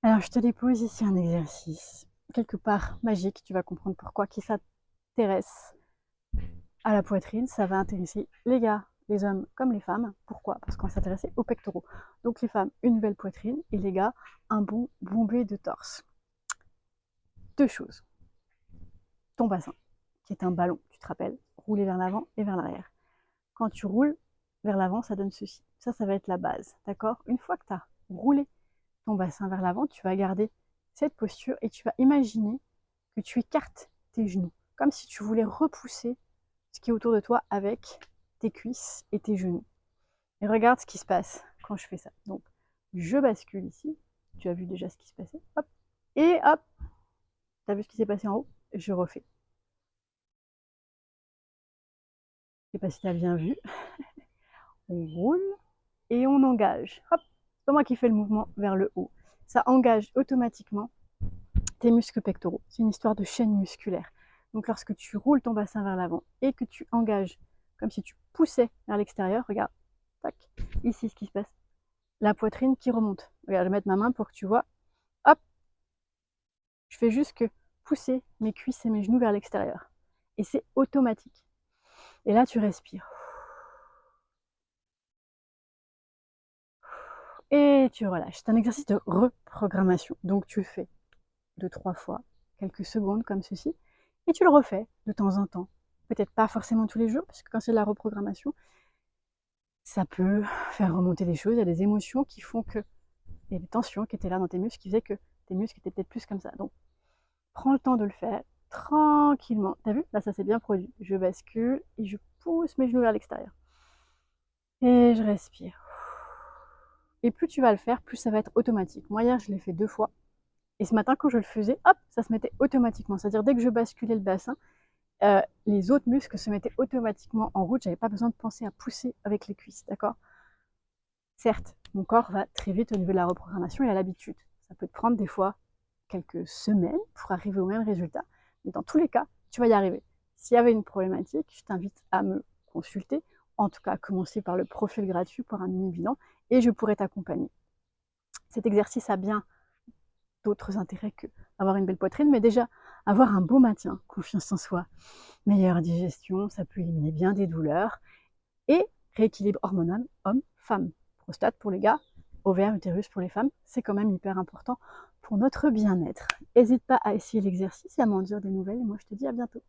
Alors, je te dépose ici un exercice, quelque part magique, tu vas comprendre pourquoi, qui s'intéresse à la poitrine. Ça va intéresser les gars, les hommes comme les femmes. Pourquoi? Parce qu'on va s'intéresser aux pectoraux. Donc les femmes, une belle poitrine, et les gars, un bon bombé de torse. Deux choses. Ton bassin, qui est un ballon, tu te rappelles, rouler vers l'avant et vers l'arrière. Quand tu roules vers l'avant, ça donne ceci. Ça va être la base, d'accord? Une fois que tu as roulé ton bassin vers l'avant, tu vas garder cette posture et tu vas imaginer que tu écartes tes genoux, comme si tu voulais repousser ce qui est autour de toi avec tes cuisses et tes genoux. Et regarde ce qui se passe quand je fais ça. Donc, je bascule ici. Tu as vu déjà ce qui se passait. Hop. Et hop. Tu as vu ce qui s'est passé en haut? Je refais. Je ne sais pas si tu as bien vu. On roule et on engage. Hop. C'est pas moi qui fais le mouvement vers le haut. Ça engage automatiquement tes muscles pectoraux. C'est une histoire de chaîne musculaire. Donc lorsque tu roules ton bassin vers l'avant et que tu engages comme si tu poussais vers l'extérieur, regarde, tac, ici ce qui se passe, la poitrine qui remonte. Regarde, je vais mettre ma main pour que tu vois, hop, je fais juste que pousser mes cuisses et mes genoux vers l'extérieur. Et c'est automatique. Et là, tu respires. Et tu relâches. C'est un exercice de reprogrammation. Donc tu le fais 2-3 fois, quelques secondes comme ceci, et tu le refais de temps en temps. Peut-être pas forcément tous les jours, parce que quand c'est de la reprogrammation, ça peut faire remonter des choses, il y a des émotions qui font que, il y a des tensions qui étaient là dans tes muscles, qui faisaient que tes muscles étaient peut-être plus comme ça. Donc, prends le temps de le faire tranquillement. T'as vu? Là, ça s'est bien produit. Je bascule et je pousse mes genoux vers l'extérieur. Et je respire. Et plus tu vas le faire, plus ça va être automatique. Moi, hier, je l'ai fait 2 fois. Et ce matin, quand je le faisais, hop, ça se mettait automatiquement. C'est-à-dire, dès que je basculais le bassin, les autres muscles se mettaient automatiquement en route. J'avais pas besoin de penser à pousser avec les cuisses, d'accord? Certes, mon corps va très vite au niveau de la reprogrammation, il a l'habitude. Ça peut te prendre des fois quelques semaines pour arriver au même résultat, mais dans tous les cas, tu vas y arriver. S'il y avait une problématique, je t'invite à me consulter, en tout cas à commencer par le profil gratuit pour un mini bilan, et je pourrais t'accompagner. Cet exercice a bien d'autres intérêts que avoir une belle poitrine, mais déjà avoir un beau maintien, confiance en soi, meilleure digestion, ça peut éliminer bien des douleurs, et rééquilibre hormonal homme-femme. Prostate pour les gars, ovaire, utérus pour les femmes, c'est quand même hyper important pour notre bien-être. N'hésite pas à essayer l'exercice et à m'en dire des nouvelles, et moi je te dis à bientôt.